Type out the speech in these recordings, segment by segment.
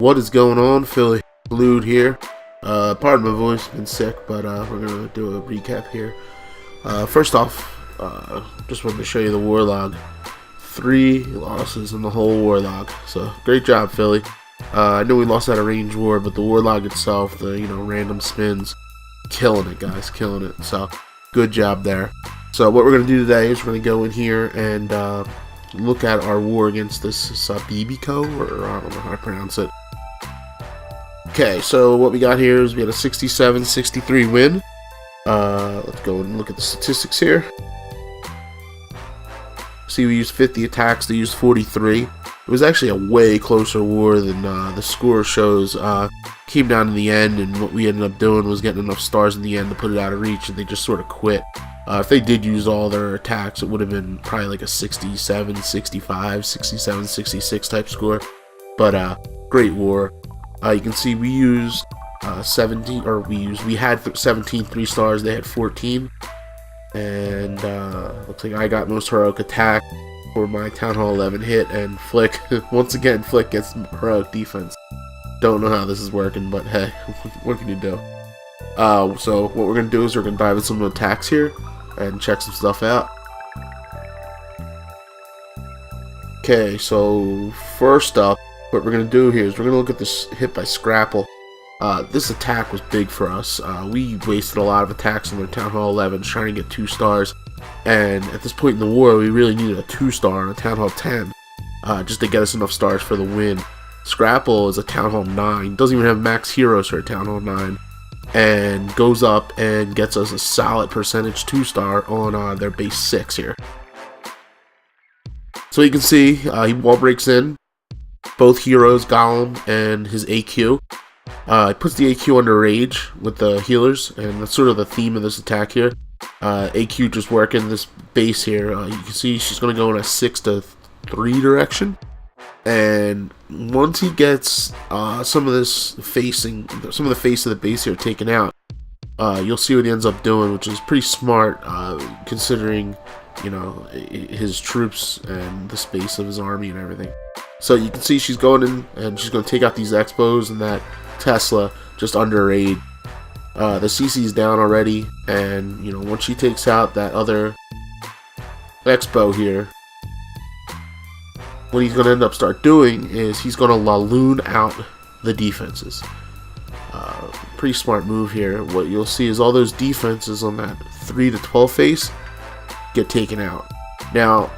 What is going on, Philly? Blued here. Pardon my voice, been sick, but we're gonna do a recap here. First off, just wanted to show you the war log. 3 losses in the whole war log. So great job, Philly. I know we lost that arranged war, but the war log itself, the random spins, killing it, guys, killing it. So good job there. So what we're gonna do today is we're gonna go in here and look at our war against this sabibeco, or I don't know how to pronounce it. Okay, so what we got here is we had a 67-63 win. Let's go and look at the statistics here. See, we used 50 attacks, they used 43. It was actually a way closer war than the score shows. Came down to the end, and what we ended up doing was getting enough stars in the end to put it out of reach, and they just sort of quit. If they did use all their attacks, it would have been probably like a 67-65, 67-66 type score. But great war. You can see we used 17, or we had 17 3 stars, they had 14. And looks like I got most heroic attack for my Town Hall 11 hit, and Flick, once again, Flick gets heroic defense. Don't know how this is working, but hey, what can you do? So what we're going to do is we're going to dive into some attacks here and check some stuff out. Okay, so first up, what we're going to do here is we're going to look at this hit by Scrapple. This attack was big for us. We wasted a lot of attacks on their Town Hall 11 trying to get 2 stars, and at this point in the war we really needed a 2-star on a Town Hall 10 just to get us enough stars for the win. Scrapple is a Town Hall 9, doesn't even have max heroes for a Town Hall 9, and goes up and gets us a solid percentage 2-star on their base 6 here. So you can see he wall breaks in both heroes, Golem and his AQ. He puts the AQ under rage with the healers, and that's sort of the theme of this attack here. AQ just working this base here. You can see she's going to go in a 6-3 direction, and once he gets some of the face of the base here taken out, you'll see what he ends up doing, which is pretty smart considering his troops and the space of his army and everything. So you can see she's going in and she's going to take out these Expos and that Tesla just under raid. The CC is down already, and once she takes out that other Expo here, what he's going to end up start doing is he's going to Laloon out the defenses. Pretty smart move here. What you'll see is all those defenses on that 3-12 face get taken out. Now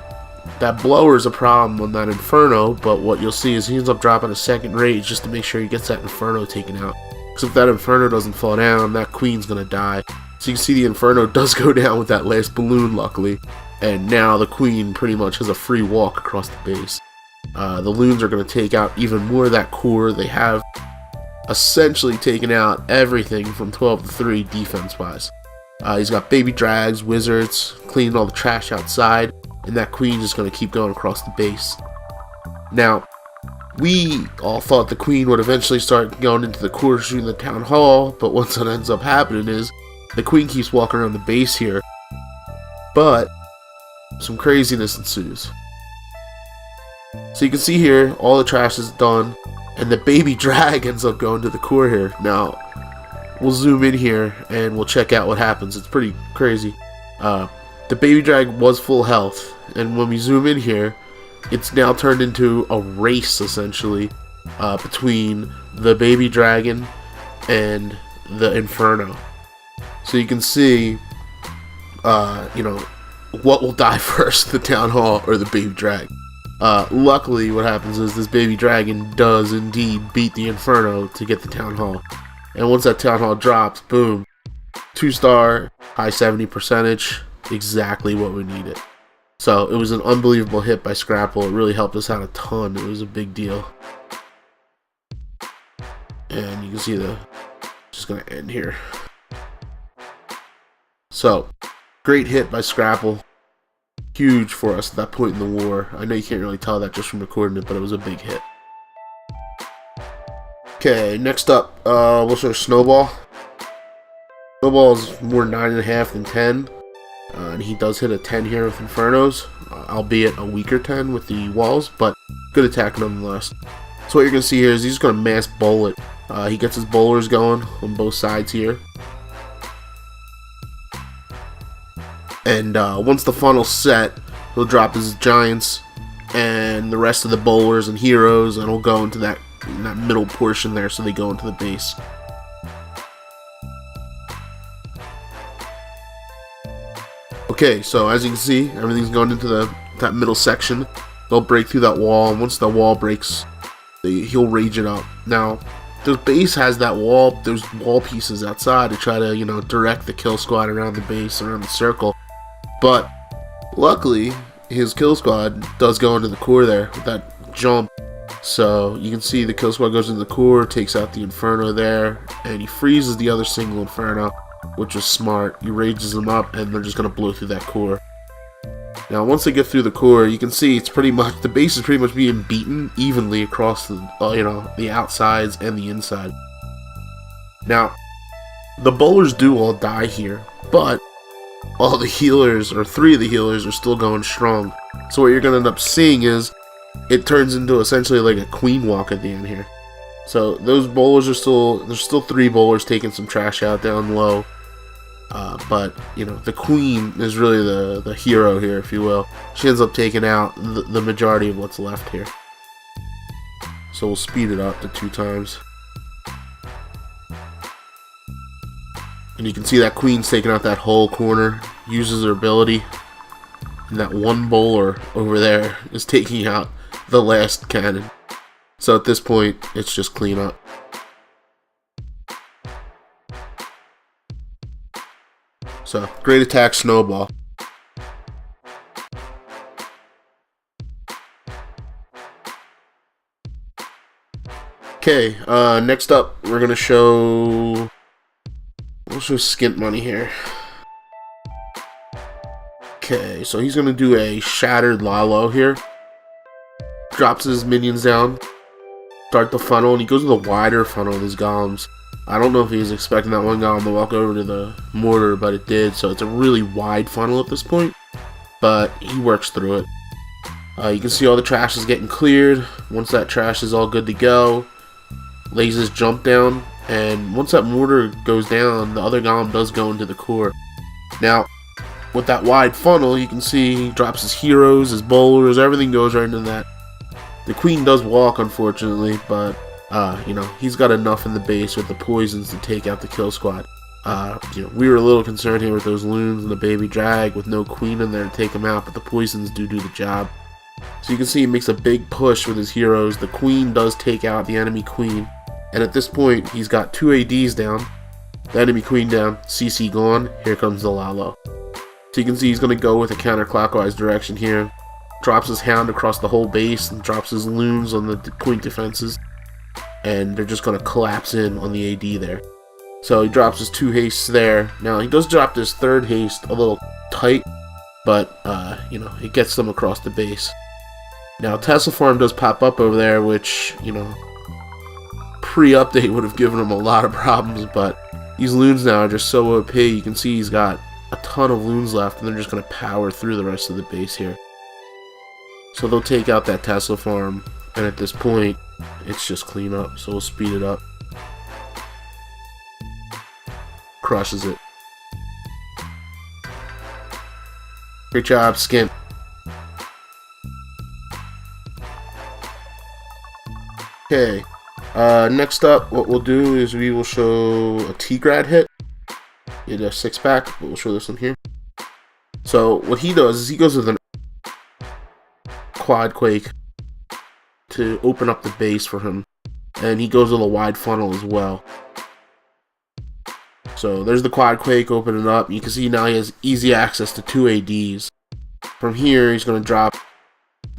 that blower is a problem on that Inferno, but what you'll see is he ends up dropping a second rage just to make sure he gets that Inferno taken out. Because if that Inferno doesn't fall down, that Queen's going to die. So you can see the Inferno does go down with that last balloon, luckily. And now the Queen pretty much has a free walk across the base. The Loons are going to take out even more of that core. They have essentially taken out everything from 12-3 defense-wise. He's got baby drags, wizards, cleaning all the trash outside. And that Queen is going to keep going across the base. Now, we all thought the Queen would eventually start going into the core shooting the Town Hall, but what's that ends up happening is the Queen keeps walking around the base here, but some craziness ensues. So you can see here, all the trash is done, and the baby drag ends up going to the core here. Now, we'll zoom in here and we'll check out what happens. It's pretty crazy. The baby drag was full health, and when we zoom in here, it's now turned into a race essentially between the baby dragon and the Inferno. So you can see, what will die first, the Town Hall or the baby drag. Luckily, what happens is this baby dragon does indeed beat the Inferno to get the Town Hall, and once that Town Hall drops, boom, 2-star, high 70 percentage. Exactly what we needed. So it was an unbelievable hit by Scrapple. It really helped us out a ton. It was a big deal. And you can see just gonna end here. So great hit by Scrapple. Huge for us at that point in the war. I know you can't really tell that just from recording it, but it was a big hit. Okay, next up, we'll show Snowball. Snowball is more 9.5 than 10. And he does hit a 10 here with Infernos, albeit a weaker 10 with the walls, but good attack nonetheless. So what you're going to see here is he's going to mass bowl it. He gets his bowlers going on both sides here. And once the funnel's set, he'll drop his giants and the rest of the bowlers and heroes, and he'll go into that middle portion there, so they go into the base. Okay, so as you can see, everything's going into that middle section. They'll break through that wall, and once the wall breaks, he'll rage it up. Now, the base has that wall, those wall pieces outside to try to, direct the kill squad around the base, around the circle. But luckily, his kill squad does go into the core there with that jump. So you can see the kill squad goes into the core, takes out the Inferno there, and he freezes the other single Inferno, which is smart. He rages them up, and they're just going to blow through that core. Now, once they get through the core, you can see it's pretty much, the base is pretty much being beaten evenly across the, the outsides and the inside. Now, the bowlers do all die here, but all the healers, or 3 of the healers, are still going strong. So what you're going to end up seeing is, it turns into essentially like a queen walk at the end here. So those bowlers are there's still 3 bowlers taking some trash out down low. But, the queen is really the hero here, if you will. She ends up taking out the majority of what's left here. So we'll speed it up to 2 times. And you can see that queen's taking out that whole corner, uses her ability. And that one bowler over there is taking out the last cannon. So at this point, it's just clean up. So, great attack, snowball. Okay, next up, we're gonna show... We'll show Skint Money here. Okay, so he's gonna do a Shattered Lalo here. Drops his minions down. Start the funnel, and he goes with a wider funnel with his golems. I don't know if he was expecting that one golem to walk over to the mortar, but it did, so it's a really wide funnel at this point. But he works through it. You can see all the trash is getting cleared. Once that trash is all good to go, lays his jump down, and once that mortar goes down, the other golem does go into the core. Now, with that wide funnel, you can see he drops his heroes, his bowlers, everything goes right into that. The queen does walk, unfortunately, but he's got enough in the base with the poisons to take out the kill squad. We were a little concerned here with those loons and the baby drag with no queen in there to take them out, but the poisons do the job. So you can see he makes a big push with his heroes. The queen does take out the enemy queen, and at this point he's got 2 ADs down, the enemy queen down, CC gone. Here comes the Lalo. So you can see he's going to go with a counterclockwise direction here. Drops his hound across the whole base and drops his loons on the queen defenses. And they're just going to collapse in on the AD there. So he drops his 2 hastes there. Now he does drop this 3rd haste a little tight, but it gets them across the base. Now Tesla Farm does pop up over there, which, pre-update would have given him a lot of problems, but these loons now are just so OP. You can see he's got a ton of loons left, and they're just going to power through the rest of the base here. So they'll take out that Tesla Farm, and at this point, it's just clean up, so we'll speed it up. Crushes it. Great job, Skint. Okay, next up, what we'll do is we will show a T-Grad hit. Get a 6-pack, but we'll show this one here. So what he does is he goes with an Quad Quake to open up the base for him, and he goes with a wide funnel as well. So there's the Quad Quake opening up. You can see now he has easy access to 2 ADs. From here, he's going to drop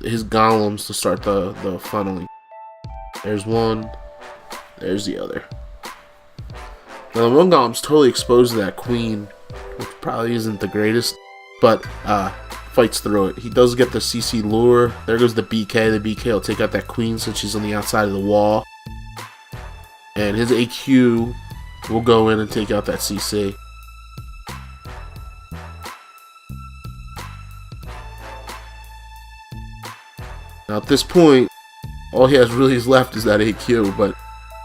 his golems to start the funneling. There's one, there's the other. Now the one golem's totally exposed to that queen, which probably isn't the greatest, but fights through it. He does get the CC lure. There goes the BK. The BK will take out that queen since she's on the outside of the wall. And his AQ will go in and take out that CC. Now at this point, all he has really is left is that AQ, but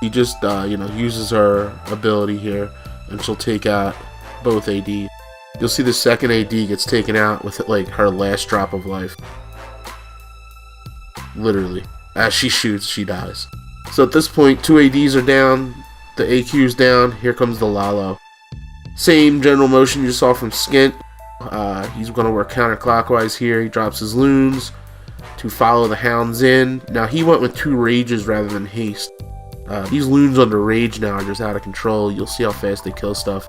he just, uses her ability here, and she'll take out both AD. You'll see the second AD gets taken out with, like, her last drop of life. Literally. As she shoots, she dies. So at this point, 2 ADs are down, the AQ's down, here comes the Lalo. Same general motion you saw from Skint. He's going to work counterclockwise here. He drops his loons to follow the hounds in. Now he went with 2 rages rather than haste. These loons under rage now are just out of control. You'll see how fast they kill stuff.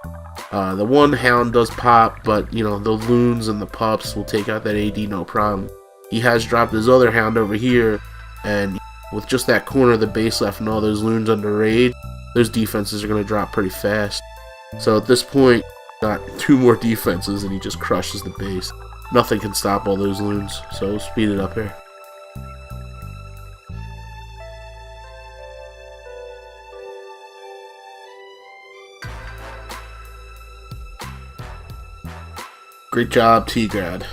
The one hound does pop, but the loons and the pups will take out that AD no problem. He has dropped his other hound over here, and with just that corner of the base left and all those loons under rage, those defenses are going to drop pretty fast. So at this point, got 2 more defenses and he just crushes the base. Nothing can stop all those loons, so we'll speed it up here. Great job, T-Grad.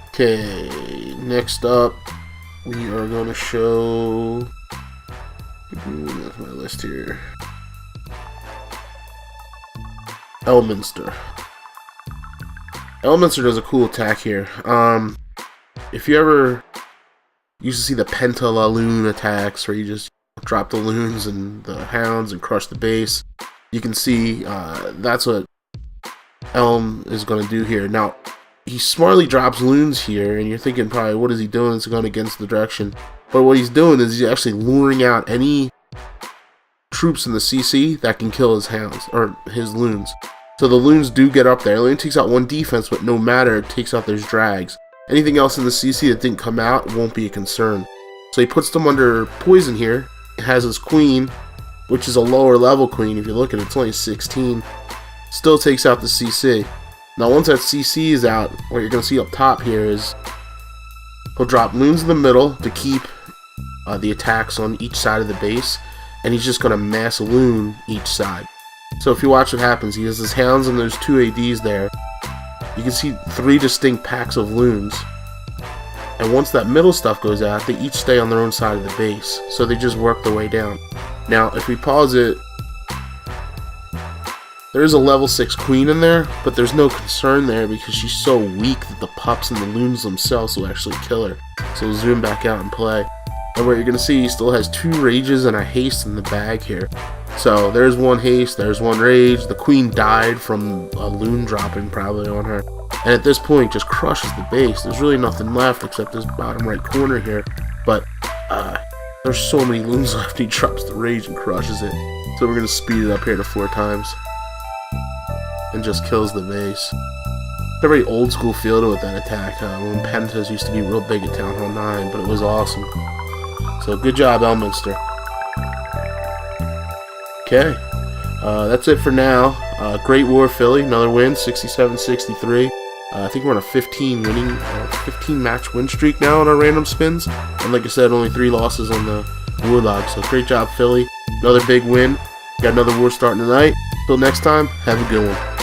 Okay, next up, we are going to show... That's my list here. Elminster. Elminster does a cool attack here. If you ever used to see the Penta La Loon attacks, where you just drop the loons and the hounds and crush the base, you can see that's what Elm is going to do here. Now, he smartly drops loons here, and you're thinking probably, what is he doing? It's going against the direction. But what he's doing is he's actually luring out any troops in the CC that can kill his hounds, or his loons. So the loons do get up there. It only takes out 1 defense, but no matter, it takes out those drags. Anything else in the CC that didn't come out won't be a concern. So he puts them under poison here. He has his queen, which is a lower level queen. If you look at it, it's only 16. Still takes out the CC. Now once that CC is out, what you're going to see up top here is he'll drop loons in the middle to keep the attacks on each side of the base, and he's just going to mass loon each side. So if you watch what happens, he has his hounds and those 2 ADs there. You can see 3 distinct packs of loons. And once that middle stuff goes out, they each stay on their own side of the base. So they just work their way down. Now, if we pause it, there is a level 6 queen in there, but there's no concern there because she's so weak that the pups and the loons themselves will actually kill her. So we'll zoom back out and play. And what you're going to see, he still has 2 rages and a haste in the bag here. So there's 1 haste, there's 1 rage. The queen died from a loon dropping probably on her. And at this point, just crushes the base. There's really nothing left except this bottom right corner here. But there's so many loons left, he drops the rage and crushes it. So we're going to speed it up here to 4 times. And just kills the base. A very old school feel to it, that attack. When Pentas used to be real big at Town Hall 9, but it was awesome. So good job, Elminster. Okay, that's it for now. Great War Philly, another win, 67-63. I think we're on a 15 match win streak now on our random spins. And like I said, only 3 losses on the Warlog. So great job, Philly. Another big win. Got another war starting tonight. Till next time, have a good one.